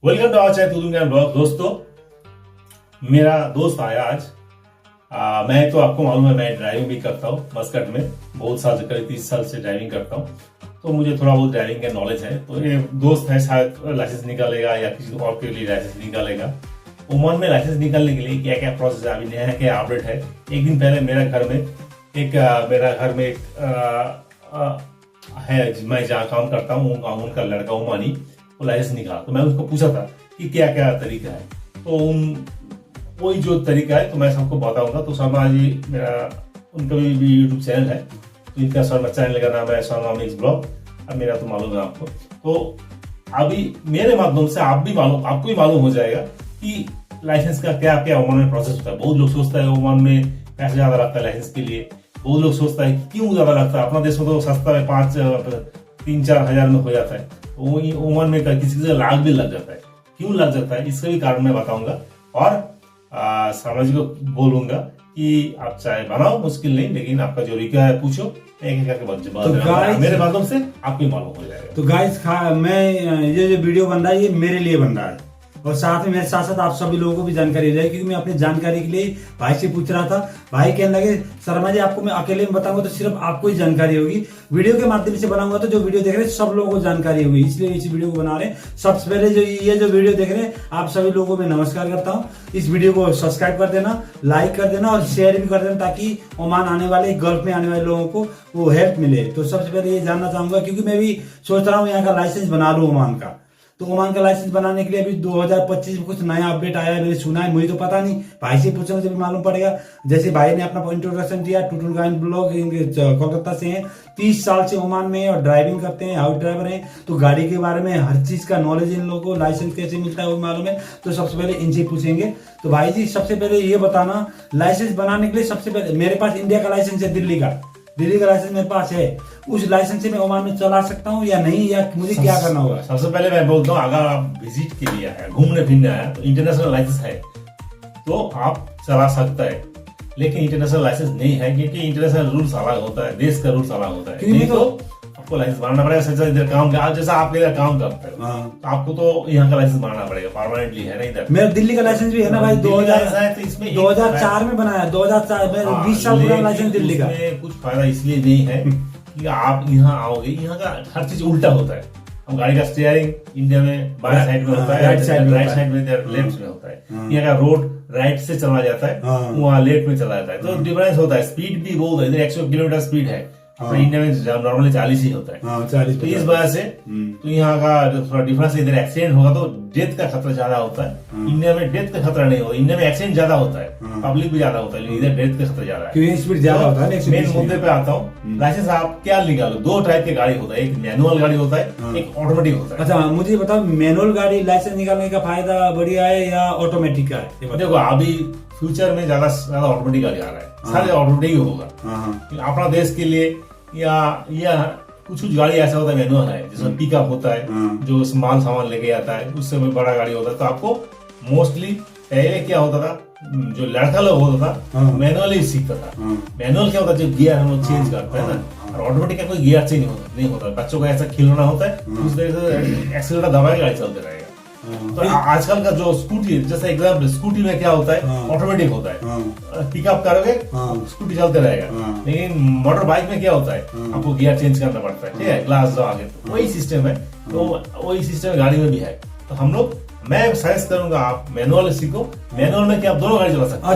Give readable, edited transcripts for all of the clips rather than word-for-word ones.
Welcome to our channel blog. दोस्तों, मेरा दोस्त आया आज। मैं तो आपको मालूम है, मैं ड्राइविंग भी करता हूँ मस्कट में। बहुत साल से, करीब 30 साल से ड्राइविंग करता हूँ, तो मुझे थोड़ा बहुत ड्राइविंग का नॉलेज है। तो ये दोस्त है, शायद लाइसेंस निकालेगा या किसी और के लिए लाइसेंस निकालेगा। ओमान में लाइसेंस निकालने के लिए क्या क्या प्रोसेस है, अभी नया क्या अपडेट है। एक दिन पहले मेरे घर में एक है, मैं जहाँ काम करता हूँ उनका लड़का ओमानी, वो लाइसेंस निकाला। तो मैं उसको पूछा था कि क्या क्या तरीका है। तो वही जो तरीका है तो मैं सबको बताऊंगा। तो शर्मा जी, मेरा उनका भी यूट्यूब चैनल है, तो इनका शर्मा चैनल का नाम है शर्मा मिक्स ब्लॉग। अब मेरा तो मालूम है आपको, तो अभी मेरे माध्यम से आपको भी मालूम हो जाएगा कि लाइसेंस का क्या क्या ओमान में प्रोसेस होता है। बहुत लोग सोचता है ओमान में पैसे ज्यादा लगता है लाइसेंस के लिए। बहुत लोग सोचता है क्यों ज्यादा लगता है, अपना देश में तो सस्ता है, 3-4 हजार में हो जाता है। वही ओमान में किसी किसी लाख भी लग जाता है। क्यों लग जाता है, इसका भी कारण मैं बताऊंगा। और सामाजिक को बोलूंगा कि आप चाहे बनाओ, मुश्किल नहीं, लेकिन आपका जो रिक्वायर है पूछो, एक करके मेरे माध्यम से आपको मालूम हो जाएगा। तो गाइस, मैं ये जो वीडियो बन रहा है, ये मेरे लिए बन रहा है, और साथ में मेरे साथ साथ आप सभी लोगों को भी जानकारी हो जाएगी। क्योंकि मैं अपनी जानकारी के लिए भाई से पूछ रहा था। भाई कहने लगे, शर्मा जी आपको मैं अकेले में बताऊंगा तो सिर्फ आपको ही जानकारी होगी, वीडियो के माध्यम से बनाऊंगा तो जो वीडियो देख रहे हैं सब लोगों को जानकारी होगी, इसलिए इस वीडियो को बना रहे हैं। सबसे पहले जो वीडियो देख रहे हैं आप सभी लोगों को मैं नमस्कार करता हूँ। इस वीडियो को सब्सक्राइब कर देना, लाइक कर देना और शेयर भी कर देना, ताकि ओमान आने वाले, गल्फ में आने वाले लोगों को वो हेल्प मिले। तो सबसे पहले ये जानना चाहूंगा, क्योंकि मैं भी सोच रहा हूँ यहाँ का लाइसेंस बना लूँ ओमान का। तो ओमान का लाइसेंस बनाने के लिए अभी 2025 में कुछ नया अपडेट आया है, मैंने सुना है, मुझे तो पता नहीं, भाई से पूछने से भी मालूम पड़ेगा। जैसे भाई ने अपना इंट्रोडक्शन दिया, टूटुल गाइन ब्लॉग कोलकाता से हैं, 30 साल से ओमान में और ड्राइविंग करते हैं, हाउस ड्राइवर हैं, तो गाड़ी के बारे में हर चीज का नॉलेज इन लोगों को, लाइसेंस कैसे मिलता है वो मालूम है। तो सबसे पहले इनसे पूछेंगे। तो भाई जी, सबसे पहले ये बताना, लाइसेंस बनाने के लिए सबसे पहले मेरे पास इंडिया का लाइसेंस है, दिल्ली का लाइसेंस मेरे पास है। उस लाइसेंस से मैं ओमान में चला सकता हूँ या नहीं, या मुझे क्या करना होगा? सबसे पहले मैं बोलता हूँ, अगर आप विजिट के लिए आए, घूमने फिरने आए, तो इंटरनेशनल लाइसेंस है तो आप चला सकता है। लेकिन इंटरनेशनल लाइसेंस नहीं है, क्योंकि इंटरनेशनल रूल्स अलग होता है, देश का रूल्स अलग होता है। नहीं तो आपको लाइसेंस बनाना पड़ेगा। इधर काम का, जैसा आप इधर काम करते हो, तो आपको तो यहाँ का लाइसेंस बनाना पड़ेगा, परमानेंटली है ना। इधर मेरा दिल्ली का लाइसेंस भी है ना भाई, 2004 में बनाया, 2004 में 20 साल पुराना लाइसेंस दिल्ली का। कुछ फायदा इसलिए नहीं है कि आप यहाँ आओगे, यहाँ का हर चीज उल्टा होता है। हम गाड़ी का स्टीयरिंग इंडिया में बाएं साइड में होता है, राइट साइड में, लेफ्ट में होता है। यहाँ का रोड राइट से चला जाता है, वहाँ लेफ्ट में चला जाता है। तो डिफरेंस होता है, स्पीड भी बहुत है। इधर 100 किलोमीटर स्पीड है, इंडिया में नॉर्मली 40 ही होता है। 40। तो इस वजह से तो यहाँ का थोड़ा डिफरेंस, इधर एक्सीडेंट होगा तो डेथ का खतरा ज्यादा होता है। इंडिया में डेथ का खतरा नहीं होता, इंडिया में एक्सीडेंट ज्यादा होता है, पब्लिक भी ज्यादा होता है, लेकिन इधर डेथ का खतरा ज्यादा है, स्पीड ज्यादा होता है। मेन मुद्दे पे आता हूँ। लाइसेंस आप क्या निकालो, 2 टाइप के गाड़ी होता है, एक मैनुअल गाड़ी होता है, एक ऑटोमेटिक होता है। अच्छा, मुझे बताओ, मैनुअल गाड़ी लाइसेंस निकालने का फायदा बढ़िया है या ऑटोमेटिक का है? देखो, अभी फ्यूचर में ज्यादा ऑटोमेटिक गाड़ी आ रहा है, सारे ऑटोमेटिक ही होगा। अपना देश के लिए या कुछ गाड़ी ऐसा होता है मैनुअल है, जिसमें पिकअप होता है, जो माल सामान लेके आता है, उससे भी बड़ा गाड़ी होता है। तो आपको मोस्टली पहले क्या होता था, जो लड़का लोग होता था मैनुअल ही सीखता था। मैनुअल क्या होता है, जो गियर हम लोग चेंज करते हैं ना, और ऑटोमेटिक का कोई गियर चेंज नहीं होता। बच्चों का ऐसा खिलौना होता है, उस तरह से एक्सीलेटर दबा के गाड़ी चलते रहेगा। तो आजकल का जो स्कूटी, जैसे एग्जाम्पल, स्कूटी में क्या होता है, ऑटोमेटिक होता है, पिकअप करोगे स्कूटी चलते रहेगा। लेकिन मोटर बाइक में क्या होता है, आपको गियर चेंज करना पड़ता है, ठीक है, ग्लास जो आगे, वही सिस्टम है। तो वही सिस्टम गाड़ी में भी है। तो हम लोग, मैं सजेस्ट करूंगा आप मैनुअल सीखो। मैनुअल में क्या आप दोनों गाड़ी चला सकते हो,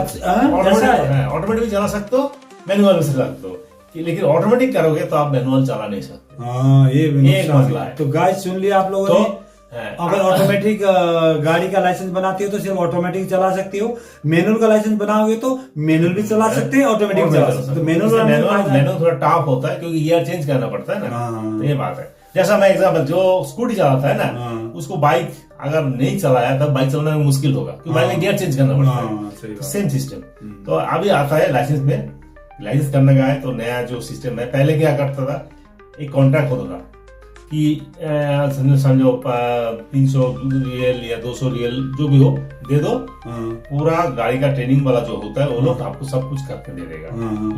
ऑटोमेटिक भी चला सकते हो, मैनुअल में चला सकते हो। लेकिन ऑटोमेटिक करोगे तो आप मैनुअल चला नहीं सकते, ये एक मसला है। तो गाइस, सुन लिया आप लोगों ने। अगर ऑटोमेटिक गाड़ी का लाइसेंस बनाती हो तो सिर्फ ऑटोमेटिक चला सकती हो, मैनुअल का लाइसेंस बनाओगे तो मैनुअल भी चला सकते हैं, ऑटोमेटिक भी चला सकते हो। तो मैनुअल थोड़ा टफ होता है, क्योंकि गियर चेंज करना पड़ता है ना। तो ये बात है। जैसा मैं एग्जाम्पल, जो स्कूटी चलाता है ना, उसको बाइक अगर नहीं चलाया तब बाइक चलाने में मुश्किल होगा, क्योंकि बाइक में गियर चेंज करना पड़ता है। सेम सिस्टम तो अभी आता है लाइसेंस में। लाइसेंस करने का है तो नया जो सिस्टम है, पहले क्या करता था, एक कॉन्ट्रैक्ट होता था, कि समझो 300 रियल या 200 रियल जो भी हो दे दो, पूरा गाड़ी का ट्रेनिंग वाला जो होता है वो लोग आपको सब कुछ करके दे देगा।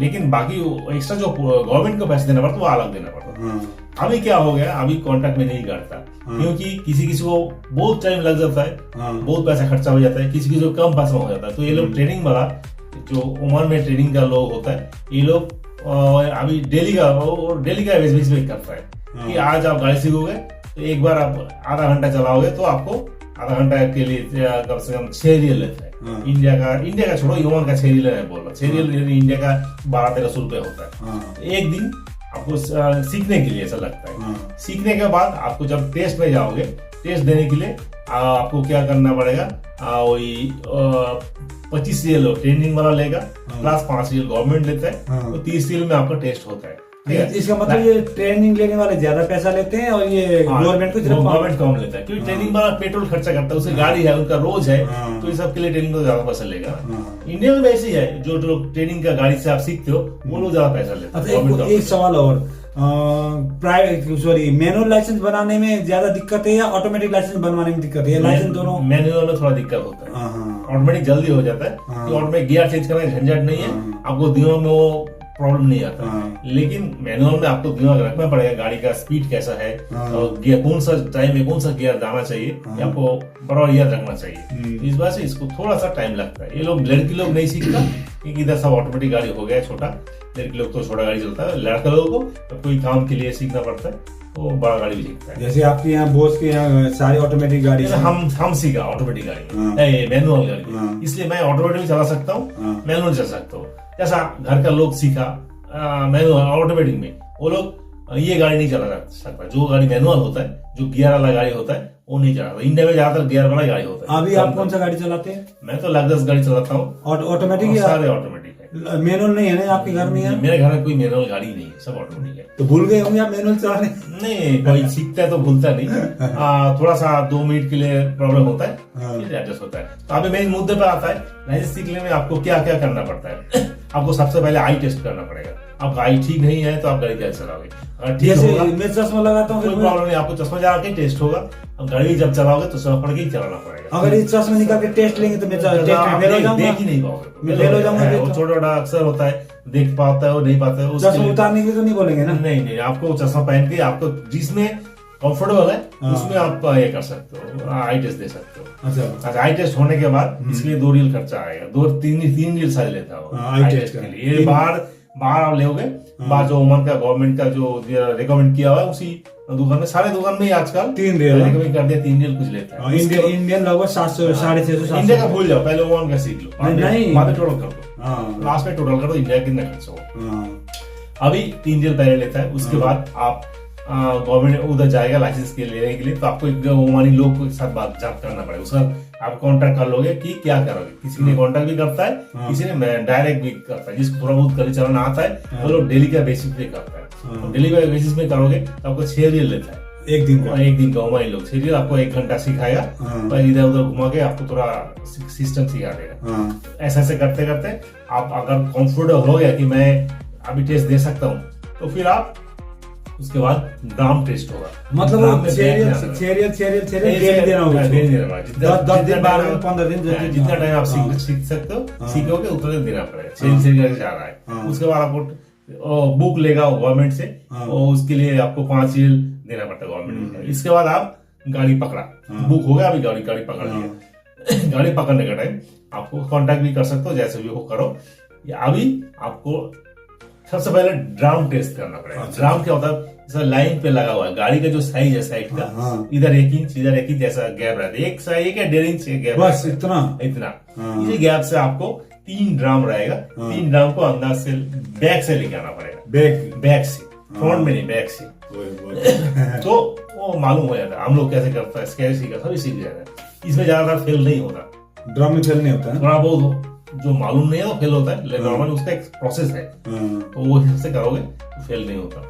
लेकिन बाकी एक्स्ट्रा जो गवर्नमेंट को पैसे देना पड़ता है वो अलग देना पड़ता। अभी क्या हो गया, अभी कॉन्ट्रैक्ट में नहीं करता, क्योंकि किसी किसी को बहुत टाइम लग जाता है, बहुत पैसा खर्चा हो जाता है, किसी किसी को कम पैसा हो जाता है। तो ये लोग ट्रेनिंग वाला जो ओमान में ट्रेनिंग का लोग होता है, ये लोग अभी डेली का बेसिस पे करता है कि आज आप गाड़ी सीखोगे तो एक बार आप आधा घंटा चलाओगे तो आपको आधा घंटा के लिए कम से कम 6 रियल लेता है। इंडिया का छोड़ो, ओमान का 6 रियल है बोल रहा, 6 रियल इंडिया का 1200-1300 रुपए होता है एक दिन आपको सीखने के लिए, ऐसा लगता है। सीखने के बाद आपको जब टेस्ट में जाओगे, टेस्ट देने के लिए आपको क्या करना पड़ेगा, वही 25 रियल ट्रेनिंग वाला लेगा, प्लस 5 रियल गवर्नमेंट लेता है, तो 30 रियल में आपका टेस्ट होता है। इसका मतलब ये ट्रेनिंग लेने वाले ज्यादा पैसा लेते हैं और ये गवर्नमेंट को गवर्नमेंट कम लेता है, क्योंकि ट्रेनिंग वाला पेट्रोल खर्चा करता है, उसकी गाड़ी है, उनका रोज है, तो इस सब के लिए ट्रेनिंग को ज्यादा पैसा लेगा। इंडिया में ऐसे ही है, जो ट्रेनिंग का गाड़ी से आप सीखते हो वो लोग ज्यादा पैसा लेते हैं। एक सवाल और, मैनुअल लाइसेंस बनाने में ज्यादा दिक्कत है या ऑटोमेटिक लाइसेंस बनवाने में दिक्कत है? लाइसेंस दोनों मैनुअल में थोड़ा दिक्कत होता है, ऑटोमेटिक जल्दी हो जाता है, ऑटोमेटिक गियर चेंज करने का झंझट नहीं है, आपको दिनों में वो प्रॉब्लम नहीं आता। लेकिन मैनुअल में आपको दिमाग रखना पड़ेगा गाड़ी का स्पीड कैसा है और गियर कौन सा टाइम में कौन सा गियर दाना चाहिए, आपको बराबर याद रखना चाहिए। इस बात से इसको थोड़ा सा टाइम लगता है। ये लोग लड़की लोग नहीं सीखता, क्योंकि इधर सब ऑटोमेटिक गाड़ी हो गया छोटा, लड़की लोग तो छोटा गाड़ी चलता है। लड़का लोगों को कोई काम के लिए सीखना पड़ता है तो बड़ा गाड़ी भी सीखता है। जैसे आपके यहाँ बोस के यहाँ सारी ऑटोमेटिक गाड़ी, हम सीखा ऑटोमेटिक गाड़ी, मैनुअल गाड़ी, इसलिए मैं ऑटोमेटिक भी चला सकता हूँ, मैनुअल चला सकता हूँ। जैसा घर का लोग सीखा मैनुअल ऑटोमेटिक में, वो लोग ये गाड़ी नहीं चला सकता। जो गाड़ी मैनुअल होता है, जो गियर वाला गाड़ी होता है, वो नहीं चलाता। इंडिया में ज्यादातर गियर वाला गाड़ी होता है। अभी आप कौन सा गाड़ी चलाते हैं? मैं तो लग्जस गाड़ी चलाता हूँ, ऑटोमेटिक, सारे ऑटोमेटिक है। मैनुअल नहीं है ना आपके घर में? मेरे घर में कोई मैनुअल गाड़ी नहीं है, सब ऑटोमेटिक है। तो भूल गए होंगे आप मैनुअल चलाने? नहीं, कोई सीखता है तो भूलता नहीं, थोड़ा सा 2 मिनट के लिए प्रॉब्लम होता है, फिर एडजस्ट होता है। तो अभी मेन मुद्दे पे आता है, लाइसेंस सीखने में आपको क्या क्या करना पड़ता है। आपको सबसे पहले आई टेस्ट करना पड़ेगा। आपका आई ठीक नहीं है तो आप गाड़ी कैसे चलाओगे? अगर ठीक होगा, मैं चश्मा लगाता हूँ, कोई प्रॉब्लम नहीं, आपको चश्मा लगा के टेस्ट होगा। अब गाड़ी जब चलाओगे तो चश्मा पड़ के ही चलाना पड़ेगा। अगर ये चश्मा निकाल के टेस्ट लेंगे तो मैं फेल हो जाऊंगा, देख ही नहीं पाओगे, मैं फेल हो जाऊंगा। वो छोटा अक्सर होता है, देख पाता है वो नहीं पाता है। चश्मा उतारने के लिए तो नहीं बोलेंगे ना? नहीं, आपको चश्मा पहन के आपको जिसमें कंफर्टेबल है उसमें आप ये कर सकते हो, आई टेस्ट दे सकते हो। अच्छा, आई टेस्ट होने के बाद इसके लिए 2 रियल खर्चा आएगा, 3 रियल शायद लेता हो आई टेस्ट के लिए। ये बाहर आप लोगे, बाहर जो ओमान का गवर्नमेंट का जो रिकमेंड किया हुआ है, उसी दुकान में, सारे दुकान में आजकल 3 रियल रिकमेंड कर दिया, 3 रियल कुछ लेता है। इंडियन लगभग 700 650। इंडिया का भूल जाओ, पहले ओमान का सीख लो, नहीं बाद में टोटल कर दो, लास्ट में टोटल कर दो इंडिया कितना खर्च हो। अभी 3 रियल पहले लेता है, उसके बाद आप गवर्नमेंट उधर जाएगा लाइसेंस के लेने के लिए, तो आपको एक ओमानी लोग के साथ बात करना पड़ेगा। उसका आप कॉन्ट्रैक्ट कर लोगे कि क्या करोगे। किसी ने कॉन्ट्रैक्ट भी करता है, किसी ने डायरेक्ट भी करता है। जिसको थोड़ा बहुत गाड़ी चलाना आता है वो लोग डेली का बेसिस पे करता है। डेली का बेसिस में करोगे तो आपको 6 रियल लेता है एक दिन का। ओमानी लोग 6 रियल आपको 1 घंटा सिखाएगा और इधर उधर घुमा के आपको थोड़ा सिस्टम सिखा देगा। ऐसे करते करते आप अगर कंफर्टेबल हो गया कि मैं अभी टेस्ट दे सकता हूँ, तो फिर आप उसके बाद ग्राम टेस्ट होगा। मतलब 6 रियल देना होगा, 10 दिन 12 दिन 15 दिन, जितना टाइम आप सीख सकते हो, सीखोगे उतना दिन देना पड़ेगा। 6 रियल जा रहा है, उसके बाद आपको बुक लेगा गवर्नमेंट से, और उसके लिए आपको 5 रियल देना पड़ता है गवर्नमेंट। इसके बाद आप गाड़ी पकड़ा, बुक हो गया, अभी गाड़ी पकड़ लिया। गाड़ी पकड़ने का टाइम आपको कांटेक्ट भी कर सकते हो, जैसे भी हो करो। अभी आपको सबसे पहले ड्राम टेस्ट करना पड़ेगा। ड्राम क्या होता है? जैसा लाइन पे लगा हुआ है, गाड़ी का जो साइज है साइड का, इधर 1 इंच इधर 1 इंच ऐसा गैप रहता है, 1 या 1.5 इंच गैप, बस इतना। इसी गैप से आपको 3 ड्राम रहेगा। 3 ड्राम को अंदर से बैक से लेके आना पड़ेगा, बैक से, फ्रंट में नहीं, बैक से। तो वो मालूम हो जाता है हम लोग कैसे करता है, कैसे सीखा, सभी सीख जाता है। इसमें ज्यादातर फेल नहीं होता, ड्राम में फेल नहीं होता है, थोड़ा बहुत जो मालूम नहीं है वो फेल होता है। नॉर्मल उसका एक प्रोसेस है, तो वो हिसाब से करोगे तो फेल नहीं होता।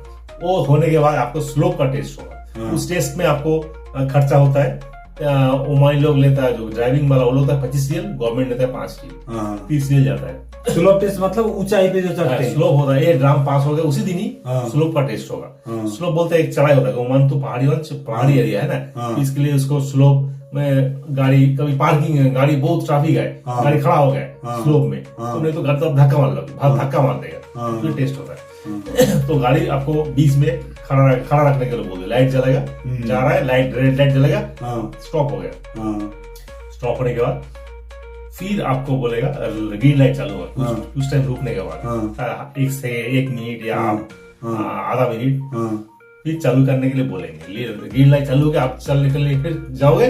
वो होने के बाद आपको स्लोप का टेस्ट होगा। उस टेस्ट में आपको खर्चा होता है ओमान लोग लेता है, जो ड्राइविंग वाला वो लोग 25 रियल, गवर्नमेंट लेता है 5 रियल, 30 रियल जाता है। स्लोप टेस्ट मतलब ऊंचाई पे जो चढ़ते हैं, स्लोप होता है, ये ड्राम पास हो गया उसी दिन ही स्लोप का टेस्ट होगा। स्लोप बोलते हैं एक चढ़ाई होता है, ओमान तो पहाड़ी एरिया है ना, इसके लिए उसको स्लोप में गाड़ी, कभी पार्किंग है, गाड़ी बहुत ट्रैफिक है, गाड़ी खड़ा हो गया स्लोप में, तो नहीं तो घर तरफ धक्का मार देगा, तो टेस्ट होता है। तो गाड़ी आपको बीच में खड़ा रखने के लिए बोलते, लाइट जलेगा, जा रहा है, लाइट रेड लाइट जलेगा, स्टॉप हो गया, स्टॉप होने के बाद फिर आपको बोलेगा ग्रीन लाइट चालू होगा, कुछ टाइम रुकने के बाद 1 मिनट या आधा मिनट, फिर चालू करने के लिए बोलेंगे। ग्रीन लाइट चालू हो गया, आप चलने के लिए फिर जाओगे,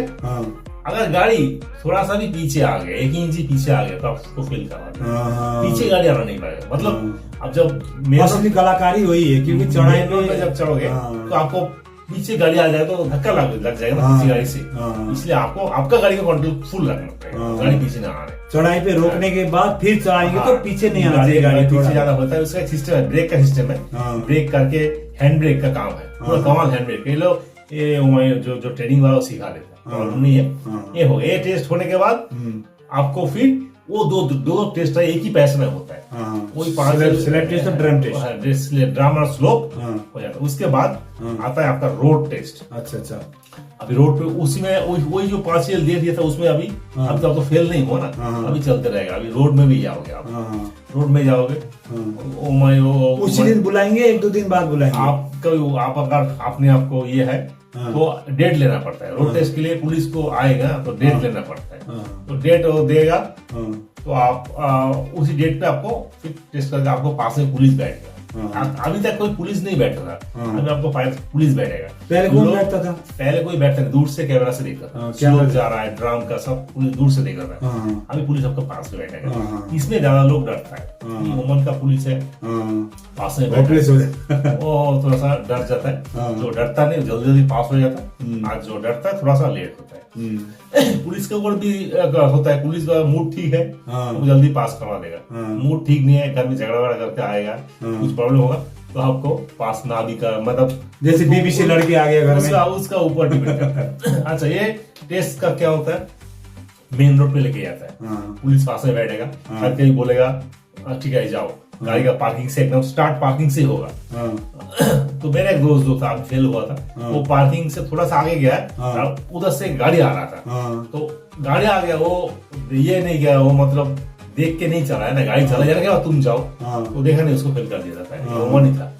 अगर गाड़ी थोड़ा सा भी पीछे आ गया, 1 इंच पीछे आ गया, तो आप उसको फेल करवा देंगे, पीछे गाड़ी आना नहीं पाएगा। मतलब अब जब असली कलाकारी वही है, क्योंकि चढ़ाई पे जब चढ़ोगे तो आपको पीछे गाड़ी आ जाए तो धक्का लग जाएगा ना पीछे गाड़ी से, इसलिए आपको आपका गाड़ी का कंट्रोल फुल रखना पड़ेगा, गाड़ी पीछे ना आने। चढ़ाई पे रोकने के बाद फिर चढ़ाएंगे तो पीछे नहीं आना चाहिए, गाड़ी पीछे ज्यादा होता है। उसका एक सिस्टम है, ब्रेक का सिस्टम है, ब्रेक करके हैंड ब्रेक का काम है, पूरा कमाल हैंड ब्रेक। ये लोग ये जो ट्रेनिंग वाला सिखा देता है, प्रॉब्लम नहीं है। ये हो गया, ये टेस्ट होने के बाद आपको फिर वो दो टेस्ट है, एक ही पैसे में होता है, वही 5 स्लैब टेस्ट और ड्रम टेस्ट, ड्रम और स्लोप हो जाता है। उसके बाद आता है आपका रोड टेस्ट। अच्छा, अभी रोड पे उसी में वही जो 5 रियल दे दिया था उसमें अभी अब तो फेल नहीं हुआ ना, अभी चलते रहेगा। अभी रोड में भी जाओगे आप, रोड में जाओगे, उसी दिन बुलाएंगे, 1-2 दिन बाद बुलाएंगे आप अगर आपने आपको ये है तो डेट लेना पड़ता है। रोड टेस्ट के लिए पुलिस को आएगा तो डेट लेना पड़ता है, तो डेट देगा तो आप उसी डेट पे आपको फिर टेस्ट करके आपको पास में पुलिस बैठेगा। अभी तक कोई पुलिस नहीं बैठा था, अभी आपको पुलिस बैठेगा। पहले कौन बैठता था? पहले कोई बैठता था, दूर से कैमरा से देखता था, स्लोप जा रहा है, ड्राम का सब पुलिस दूर से देखता था। अभी पुलिस आपको पास में बैठेगा, इसमें ज्यादा लोग डरता है। ओमान का पुलिस है, पास में बैठा वो थोड़ा सा डर जाता है, जो डरता नहीं जल्दी पास हो जाता है, आज जो डरता है थोड़ा सा लेट होता है। पुलिस के ऊपर भी होता है, पुलिस का मूड ठीक है वो जल्दी पास करवा देगा, मूड ठीक नहीं है, घर में झगड़ा वगड़ा करके आएगा, कुछ प्रॉब्लम होगा तो आपको पास ना भी कर, मतलब जैसे बीबीसी लड़के आ गया घर में, उसका ऊपर डिपेंड करता है। अच्छा, ये टेस्ट का क्या होता है, मेन रोड पे लेके जाता है, पुलिस पास में बैठेगा, हर कहीं बोलेगा ठीक है जाओ, गाड़ी का पार्किंग से एकदम स्टार्ट पार्किंग से होगा। तो मेरा एक दोस्त जो था फेल हुआ था, वो पार्किंग से थोड़ा सा आगे गया, उधर से गाड़ी आ रहा था, तो गाड़ी आ गया, वो ये नहीं गया, वो मतलब देख के नहीं चला है ना, गाड़ी चला जाने के बाद तुम जाओ, तो देखा नहीं, उसको फेल कर दिया जाता है, वो नहीं था।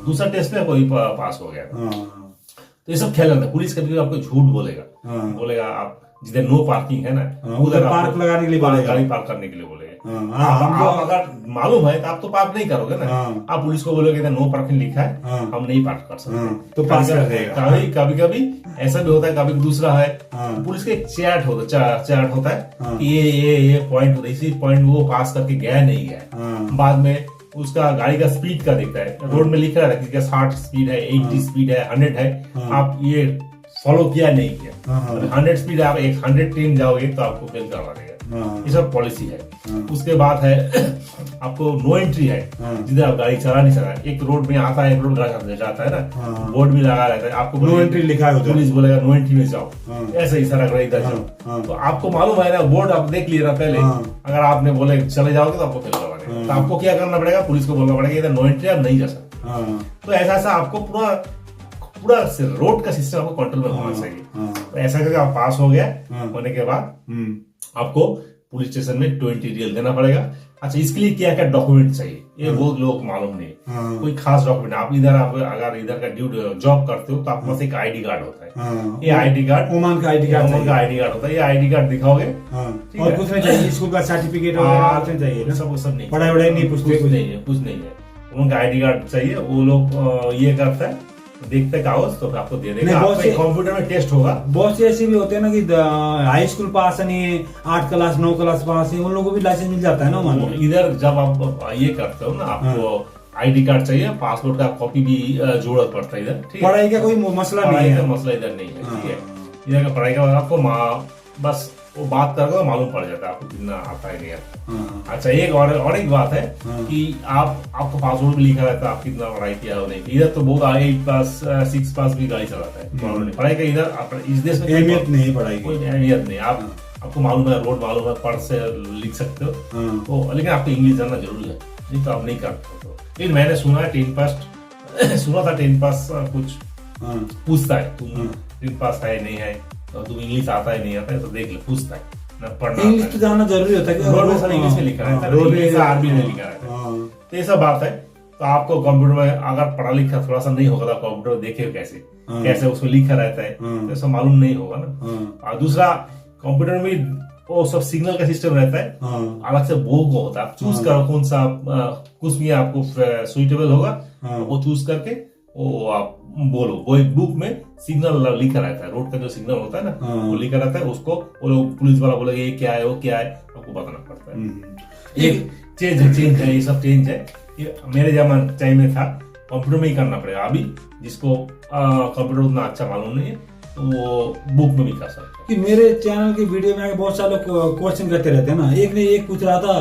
दूसरा टेस्ट में कोई पास हो गया, तो ये सब ख्याल रखता है। पुलिस कभी आपको झूठ बोलेगा आप जिधर नो पार्किंग है ना उधर पार्क लगाने के लिए बोलेगा, गाड़ी पार्क करने के लिए बोलेगा। आप अगर मालूम है तो आप तो पार्क नहीं करोगे ना, आप पुलिस को बोलोगे नो पार्किंग लिखा है, हम नहीं पार्क कर सकते, तो पास कर देगा। कभी ऐसा भी होता है, कभी दूसरा है, पुलिस का एक चैट होता है कि ये पॉइंट होता है, इसी पॉइंट वो पास करके गया नहीं गया, बाद में उसका गाड़ी का स्पीड का देखता है, रोड में लिख रहा है कि 60 स्पीड है, 80 स्पीड है, 100 है, आप ये फॉलो किया नहीं किया, 100 स्पीड आप 110 जाओगे तो आपको फेल करवा देगा। ये सब पॉलिसी है। उसके बाद है आपको नो एंट्री है, जिधर आप गाड़ी चला नहीं सकते। एक रोड में आता है, एक रोड गाड़ी जाता है ना, बोर्ड भी लगा रहता है, आपको नो एंट्री लिखा है, पुलिस बोलेगा नो एंट्री में जाओ, ऐसा इशारा करेगा इधर जाओ, तो आपको मालूम है ना, बोर्ड आप देख लिए ना पहले, अगर आपने बोले चले जाओगे तो आपको फेल करवा देगा, तो आपको क्या करना पड़ेगा, पुलिस को बोलना पड़ेगा इधर नो एंट्री, आप नहीं जा सकते। तो ऐसा आपको पूरा रोड का सिस्टम आपको कंट्रोल में होना चाहिए। तो ऐसा करके आप पास हो गया, होने के बाद आपको पुलिस स्टेशन में 20 रियल देना पड़ेगा। अच्छा, इसके लिए क्या क्या डॉक्यूमेंट चाहिए, ये बहुत लोगों को मालूम नहीं। कोई खास डॉक्यूमेंट, आप अगर इधर का जॉब करते हो तो आपके पास एक आईडी कार्ड होता है, ये आईडी कार्ड ओमान का आईडी कार्ड होता है, ये आईडी कार्ड दिखाओगे, और कुछ नहीं चाहिए, स्कूल का सर्टिफिकेट वगैरह चाहिए, सब नहीं, पढ़ाई नहीं पूछते, कुछ नहीं है, उनका आईडी कार्ड चाहिए। वो लोग ये करता है, देखते कागज तो आपको दे देगा, कंप्यूटर में टेस्ट होगा। बहुत से ऐसे भी होते हैं ना कि हाई स्कूल पास नहीं, 8 क्लास 9 क्लास पास है, उन लोगों को भी लाइसेंस मिल जाता है ना। इधर जब आप ये करते हो ना, आपको आईडी कार्ड चाहिए, पासपोर्ट का कॉपी भी जरूरत पड़ता है इधर। पढ़ाई का कोई मसला नहीं है, मसला इधर नहीं है, ठीक है। इधर का पढ़ाई का आपको बस वो बात करके तो मालूम पड़ जाता है आपको कितना आता है नहीं आता। अच्छा, एक और एक बात है कि आपको पासवर्ड भी लिखा रहता है आप कितना पढ़ाई किया हो नहीं। इधर तो बहुत 8 पास 6 पास भी गाड़ी चलाता है, पढ़ाई का इधर इस देश में अहमियत नहीं, पढ़ाई कोई अहमियत नहीं। आपको मालूम है, रोड मालूम है, पढ़ से लिख सकते हो तो, लेकिन आपको इंग्लिश जानना जरूरी है, नहीं तो आप नहीं कर सकते। लेकिन मैंने सुना है 10 पास सुना था 10 पास कुछ पूछता है, तुम 10 पास है नहीं है, तो तुम इंग्लिश आता है नहीं आता है, तो देख ले, पूछता है ना, पढ़ना इंग्लिश तो जानना जरूरी होता है। रोड में सब इंग्लिश में लिखा रहता है, इंग्लिश आरबी में लिखा रहता है, तो ये सब बात है। तो आपको कंप्यूटर में अगर पढ़ा लिखा थोड़ा सा नहीं होगा तो कंप्यूटर देखे कैसे उसमें लिखा रहता है, तो सब मालूम नहीं होगा ना। और दूसरा, कंप्यूटर में वो सब सिग्नल का सिस्टम रहता है, अलग से बोर्ड को होता है, आप चूज करो कौन सा कुछ भी आपको सुइटेबल होगा, वो चूज करके वो आप बोलो। वो एक बुक में सिग्नल लिखा रहता है, रोड का जो सिग्नल होता है ना, वो लिखा रहता है, उसको वो लोग पुलिस वाला बोलेगा ये क्या है, वो क्या है, आपको बताना पड़ता है। एक चेंज है, ये सब चेंज है। मेरे जमाने टाइम में था कंप्यूटर में ही करना पड़ेगा। अभी जिसको कंप्यूटर उतना अच्छा मालूम नहीं है तो वो बुक में भी कर सकते हैं। कि मेरे चैनल की वीडियो में बहुत सारे लोग क्वेश्चन करते रहते हैं ना। एक ने एक पूछ रहा था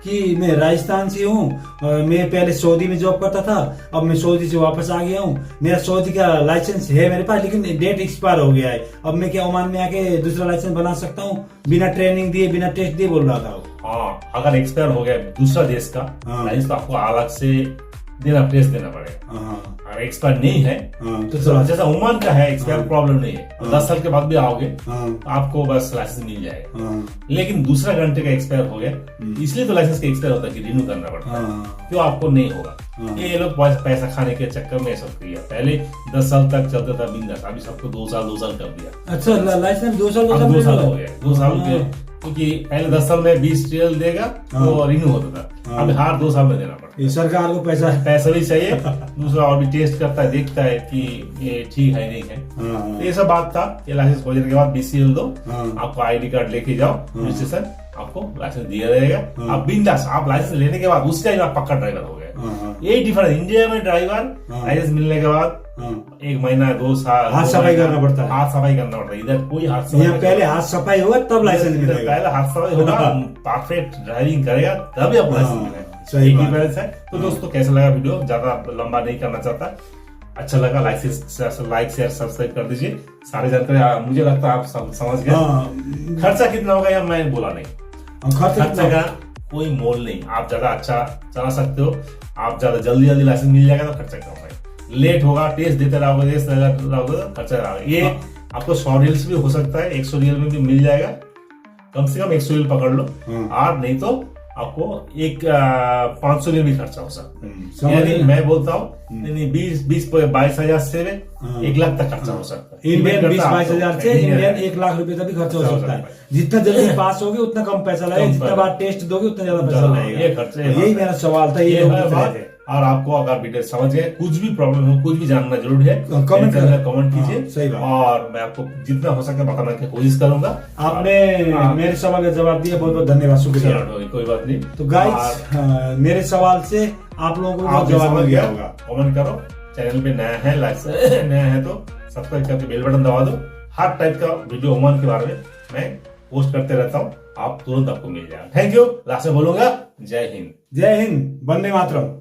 कि मैं राजस्थान से हूँ, मैं पहले सऊदी में जॉब करता था, अब मैं सऊदी से वापस आ गया हूँ, मेरा सऊदी का लाइसेंस है मेरे पास, लेकिन डेट एक्सपायर हो गया है, अब मैं क्या ओमान में आके दूसरा लाइसेंस बना सकता हूँ बिना ट्रेनिंग दिए, बिना टेस्ट दिए, बोल रहा था वो। हाँ, अगर एक्सपायर हो गया दूसरा देश का लाइसेंस तो आपको अलग से टेस्ट देना पड़ेगा। अगर एक्सपायर नहीं है तो जैसा ओमान का है, एक्सपायर प्रॉब्लम नहीं है, 10 साल के बाद भी आओगे आपको बस लाइसेंस मिल जाएगा। लेकिन दूसरा घंटे का एक्सपायर हो गया, इसलिए तो लाइसेंस का एक्सपायर होता है कि रिन्यू करना पड़ता है, क्यों आपको नहीं होगा। ये लोग पैसा खाने के चक्कर में सब किया। पहले 10 साल तक चलता था बिंदास, अभी सबको 2 साल कर दिया। अच्छा, लाइसेंस 2 साल हो गया, 2 साल के, क्योंकि पहले 10 साल में 20 रियल देगा तो रिन्यू होता था, अब हर 2 साल में देना पड़ता है। सरकार को पैसा भी चाहिए, दूसरा और भी टेस्ट करता है, देखता है कि ये ठीक है नहीं है। तो ये सब बात था। ये लाइसेंस हो जाने के बाद BCL दो, आपको ID कार्ड लेके जाओ पुलिस स्टेशन, आपको लाइसेंस दिया जाएगा। आप बिंदास, आप लाइसेंस लेने के बाद उसका आप पक्का ड्राइवर हो गए। यही डिफरेंस, इंडिया में ड्राइवर लाइसेंस मिलने के बाद 1 महीना 2 साल हाथ सफाई करना पड़ता है, हाथ सफाई करना पड़ता है। इधर कोई हाथ सफाई, पहले हाथ सफाई होगा तब लाइसेंस मिलेगा, पहले हाथ सफाई होगा, परफेक्ट ड्राइविंग करेगा तभी आपको लाइसेंस मिलेगा। सही डिफरेंस है। तो दोस्तों, कैसा लगा वीडियो, ज्यादा लंबा नहीं करना चाहता, अच्छा लगा लाइक शेयर सब्सक्राइब कर दीजिए। सारी जानकारी मुझे लगता है आप समझ गए। खर्चा कितना होगा या मैं बोला नहीं, खर्चा का कोई मोल नहीं। आप ज्यादा अच्छा चला सकते हो, आप ज्यादा जल्दी लाइसेंस मिल जाएगा तो खर्चा कम है। लेट होगा, टेस्ट देते रहोगे तो खर्चा रहेगा। ये आपको 100 रियल्स भी हो सकता है, 100 रियल में भी मिल जाएगा, कम से कम 100 रियल पकड़ लो। और नहीं तो आपको 500 रियल भी खर्चा हो सकता है। मैं बोलता हूँ 20-22 हजार से 1 लाख तक खर्चा हो सकता है। इंडियन 20-22 हजार से इंडियन 1 लाख रुपए तक भी खर्चा हो सकता है। जितना जल्दी पास होगे उतना कम पैसा लगेगा, जितना बार टेस्ट दोगे उतना ज्यादा पैसा लगेगा। ये खर्चे, यही मेरा सवाल था। ये और आपको अगर वीडियो समझ गए, कुछ भी प्रॉब्लम हो, कुछ भी जानना जरूरी है, कमेंट कीजिए। सही बात। और मैं आपको जितना हो सके बताने की कोशिश करूंगा। आपने मेरे सवाल का जवाब दिया, बहुत बहुत धन्यवाद, शुक्रिया। कोई बात नहीं। तो गाइस, मेरे सवाल से आप लोगों को बहुत जवाब मिल गया होगा। कमेंट करो, चैनल पे नया है नया है तो सब्सक्राइब करके बेल बटन दबा दो। हर टाइप का वीडियो ओमान के बारे में मैं पोस्ट करते रहता हूँ, आप तुरंत आपको मिल जाएगा। Thank you. लास्ट में बोलूंगा, जय हिंद, वंदे मातरम।